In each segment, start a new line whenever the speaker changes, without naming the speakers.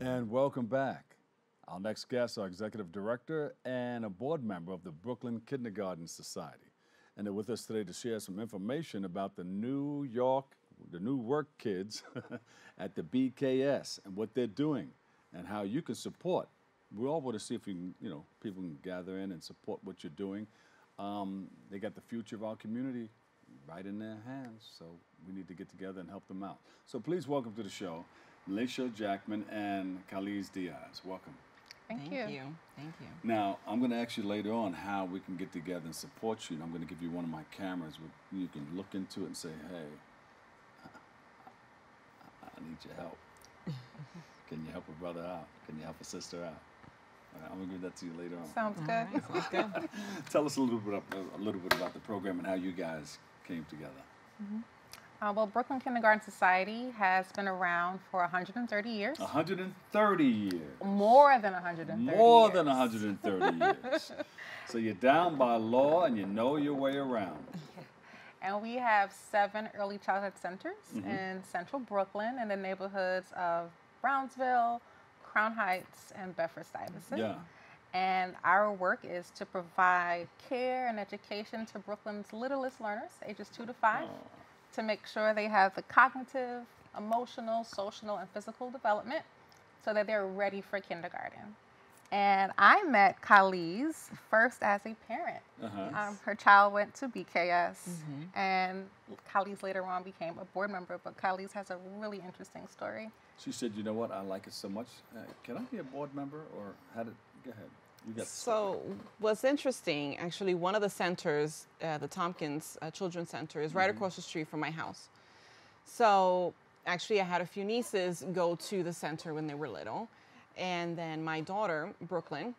And welcome back. Our next guest, our executive director and a board member of the Brooklyn Kindergarten Society. And they're with us today to share some information about the new work kids at the BKS and what they're doing and how you can support. We all want to see if we can, people can gather in and support what you're doing. They got the future of our community right in their hands, so we need to get together and help them out. So please welcome to the show, Melisha Jackman and Caliz Diaz. Welcome.
Thank you.
Thank you.
Now, I'm going to ask you later on how we can get together and support you, and I'm going to give you one of my cameras where you can look into it and say, hey, I need your help. Can you help a brother out? Can you help a sister out? All right, I'm going to give that to you later on.
Sounds good.
Right, sounds good.
Tell us a little bit about the program and how you guys came together.
Well, Brooklyn Kindergarten Society has been around for 130 years.
130 years.
More than 130
More
years.
than 130 years. So you're down by law and you know your way around.
And we have 7 early childhood centers in central Brooklyn in the neighborhoods of Brownsville, Crown Heights, and Bedford-Stuyvesant.
Yeah.
And our work is to provide care and education to Brooklyn's littlest learners, ages 2 to 5, to make sure they have the cognitive, emotional, social, and physical development so that they're ready for kindergarten. And I met Caliz first as a parent. Her child went to BKS, and Caliz later on became a board member, but Caliz has a really interesting story.
She said, you know what, I like it so much. Can I be a board member? Or go ahead. You got
So what's interesting, actually, one of the centers, the Tompkins Children's Center, is right across the street from my house. So actually, I had a few nieces go to the center when they were little. And then my daughter, Brooklyn,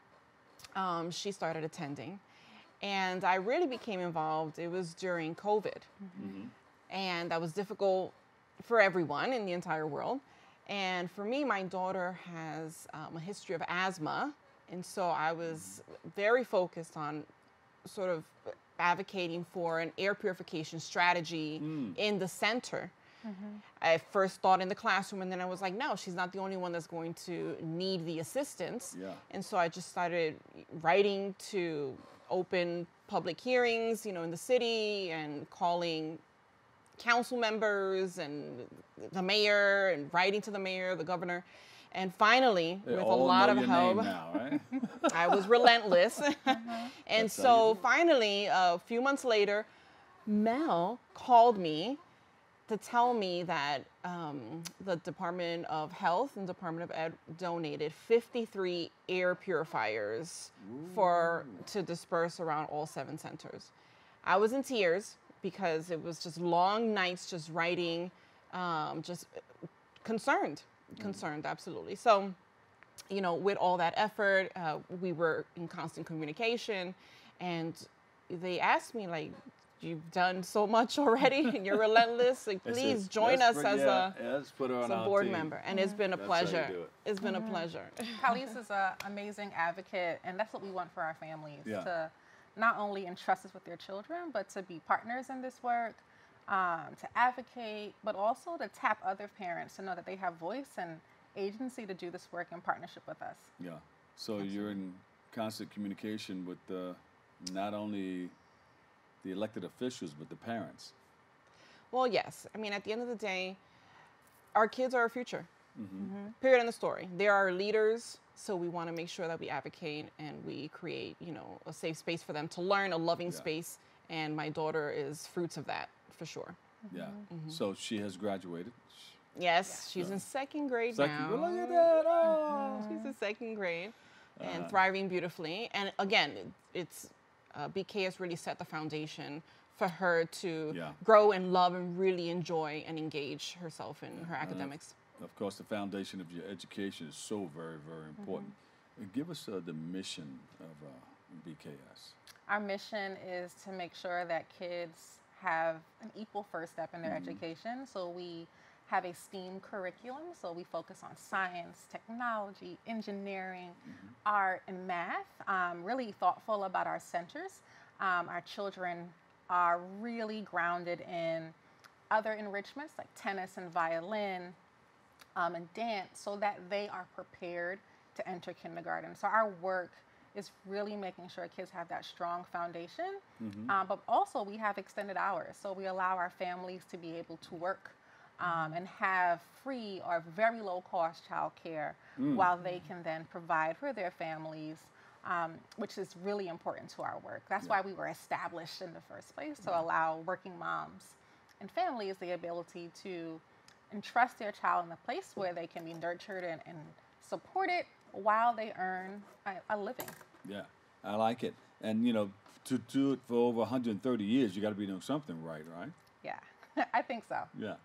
she started attending. And I really became involved. It was during COVID. And that was difficult for everyone in the entire world. And for me, my daughter has a history of asthma. And so I was very focused on sort of advocating for an air purification strategy in the center. I first thought in the classroom, and then I was like, no, she's not the only one that's going to need the assistance. And so I just started writing to open public hearings, in the city, and calling council members and the mayor, and writing to the mayor, the governor. And finally, with a lot of help,
now, right?
I was relentless. And so finally, a few months later, Mel called me to tell me that the Department of Health and Department of Ed donated 53 air purifiers to disperse around all 7 centers. I was in tears because it was just long nights just writing, just concerned, absolutely. So, with all that effort, we were in constant communication, and they asked me, like, you've done so much already and you're relentless. Like, please join us as a board member. And it's been a pleasure. It's been a pleasure.
Caliz is an amazing advocate, and that's what we want for our families, to not only entrust us with their children, but to be partners in this work, to advocate, but also to tap other parents to know that they have voice and agency to do this work in partnership with us.
Yeah. So you're in constant communication with not only the elected officials, but the parents.
Well, yes. I mean, at the end of the day, our kids are our future. Period in the story. They are our leaders, so we want to make sure that we advocate and we create, a safe space for them to learn, a loving space. And my daughter is fruits of that, for sure.
Yeah. So she has graduated.
Yes, she's in 2nd grade now.
Look at that. Oh.
She's in 2nd grade and thriving beautifully. And again, it's BKS really set the foundation for her to grow and love and really enjoy and engage herself in her academics.
Of course, the foundation of your education is so very, very important. Give us the mission of BKS.
Our mission is to make sure that kids have an equal first step in their education. So we have a STEAM curriculum. So we focus on science, technology, engineering, art, and math. Really thoughtful about our centers. Our children are really grounded in other enrichments like tennis and violin, and dance so that they are prepared to enter kindergarten. So our work is really making sure kids have that strong foundation, but also we have extended hours. So we allow our families to be able to work and have free or very low cost childcare while they can then provide for their families, which is really important to our work. That's why we were established in the first place, to allow working moms and families the ability to entrust their child in a place where they can be nurtured and supported while they earn a living.
Yeah, I like it. And, you know, to do it for over 130 years, you got to be doing something right?
Yeah, I think so.
Yeah.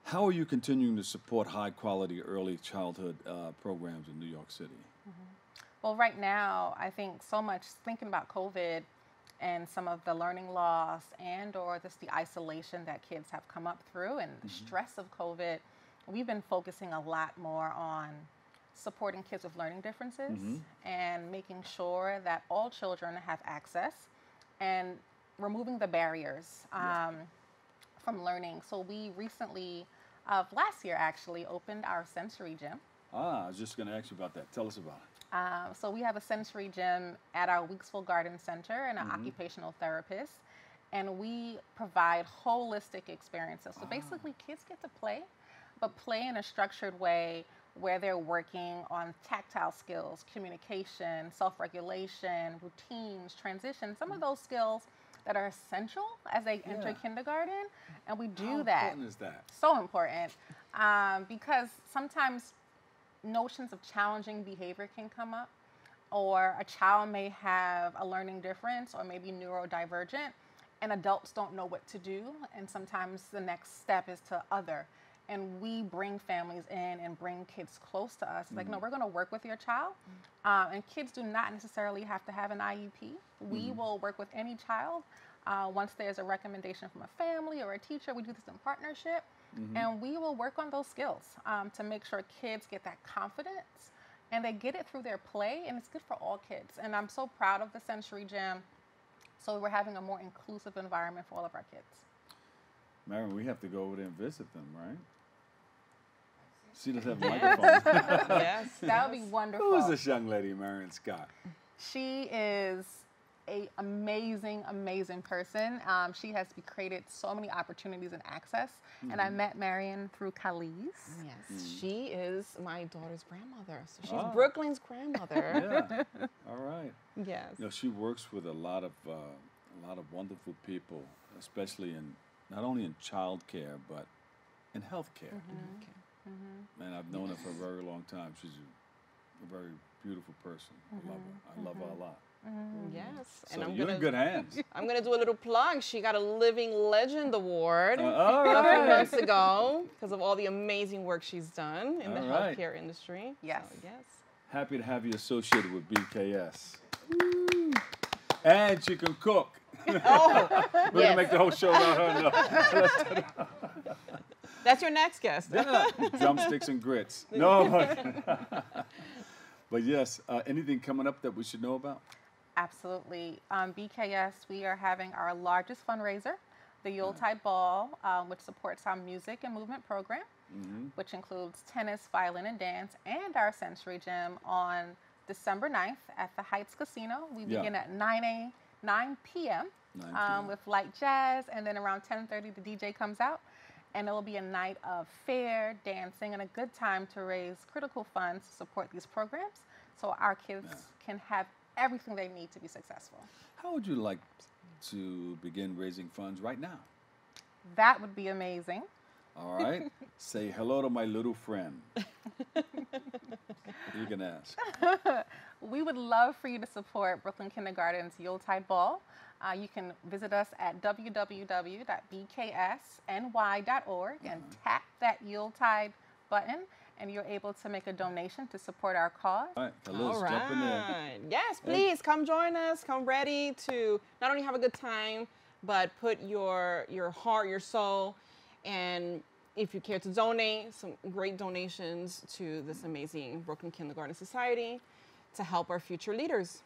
How are you continuing to support high-quality early childhood programs in New York City?
Well, right now, I think so much thinking about COVID and some of the learning loss and or just the isolation that kids have come up through and the stress of COVID, we've been focusing a lot more on supporting kids with learning differences and making sure that all children have access and removing the barriers from learning. So we recently, last year actually, opened our sensory gym.
I was just going to ask you about that. Tell us about it.
So we have a sensory gym at our Weeksville Garden Center and an occupational therapist, and we provide holistic experiences. So basically kids get to play, but play in a structured way where they're working on tactile skills, communication, self-regulation, routines, transition, some of those skills that are essential as they enter kindergarten. And we do that. How
important is that?
So important, because sometimes notions of challenging behavior can come up, or a child may have a learning difference or maybe neurodivergent, and adults don't know what to do, and sometimes the next step is to other. And we bring families in and bring kids close to us. Like, no, we're going to work with your child. And kids do not necessarily have to have an IEP. We will work with any child. Once there's a recommendation from a family or a teacher, we do this in partnership. And we will work on those skills to make sure kids get that confidence and they get it through their play. And it's good for all kids. And I'm so proud of the sensory gym. So we're having a more inclusive environment for all of our kids.
Marion, we have to go over there and visit them, right? She doesn't have a microphone.
Yes. That would be wonderful.
Who is this young lady, Marion Scott?
She is an amazing, amazing person. She has created so many opportunities and access. And I met Marion through Caliz.
Yes, she is my daughter's grandmother. So she's Brooklyn's grandmother.
Yeah. All right.
Yes.
You know, she works with a lot of wonderful people, especially in not only in childcare but in healthcare. And I've known her for a very long time. She's a very beautiful person. I love her. I love her a lot.
Yes.
So and you're in good hands.
I'm going to do a little plug. She got a Living Legend Award
all
a
right.
few months ago because of all the amazing work she's done in the healthcare industry.
Yes.
So, yes.
Happy to have you associated with BKS. And she can cook.
Oh,
We're going to make the whole show about her. No.
That's your next guest.
Yeah. Drumsticks and grits. No. But yes, anything coming up that we should know about?
Absolutely. BKS, we are having our largest fundraiser, the Yuletide Ball, which supports our music and movement program, which includes tennis, violin, and dance, and our sensory gym on December 9th at the Heights Casino. We begin at 9 p.m. With light jazz, and then around 10:30 the DJ comes out. And it will be a night of fair, dancing, and a good time to raise critical funds to support these programs so our kids can have everything they need to be successful.
How would you like to begin raising funds right now?
That would be amazing.
All right. Say hello to my little friend. You can ask.
We would love for you to support Brooklyn Kindergarten's Yuletide Ball. You can visit us at www.bksny.org and tap that Yuletide button, and you're able to make a donation to support our cause.
All right, Caliz, jump in there.
Yes, please come join us. Come ready to not only have a good time, but put your heart, your soul, and if you care to donate, some great donations to this amazing Brooklyn Kindergarten Society to help our future leaders.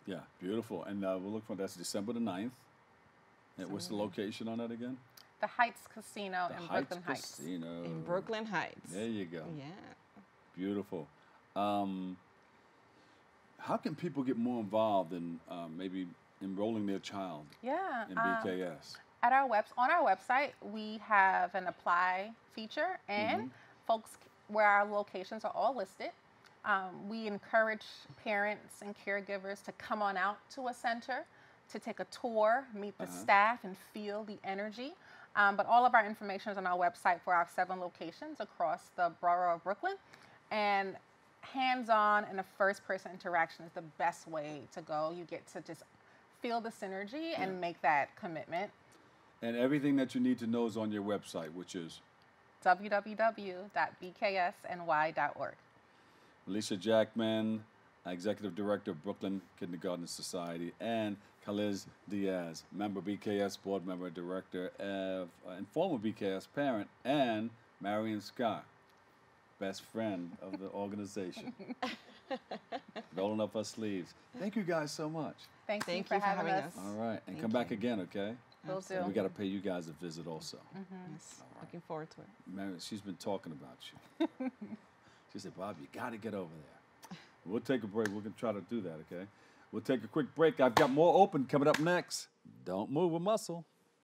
Yeah, beautiful. And we'll look for that's December the 9th. And what's the location on that again?
The Heights Casino
The
in
Heights
Brooklyn Heights.
Casino.
In Brooklyn Heights.
There you go.
Yeah.
Beautiful. How can people get more involved in maybe enrolling their child
Yeah.
in BKS?
On our website, we have an apply feature, and folks where our locations are all listed. We encourage parents and caregivers to come on out to a center to take a tour, meet the staff, and feel the energy. But all of our information is on our website for our 7 locations across the borough of Brooklyn. And hands-on and a first-person interaction is the best way to go. You get to just feel the synergy and make that commitment.
And everything that you need to know is on your website, which is
www.bksny.org.
Melisha Jackman, Executive Director of Brooklyn Kindergarten Society, and Caliz Diaz, member BKS, board member, director, and former BKS parent, and Marion Scott, best friend of the organization. Rolling up her sleeves. Thank you guys so much.
Thank you
Thank
for
you for
having
having
us.
us.
All right, and
Thank
come back
you.
again, okay?
Will do.
And we got to pay you guys a visit also.
Yes. Looking forward to it.
Marion, she's been talking about you. She said, Bob, you got to get over there. We'll take a break. We're going to try to do that, okay? We'll take a quick break. I've got more open coming up next. Don't move a muscle.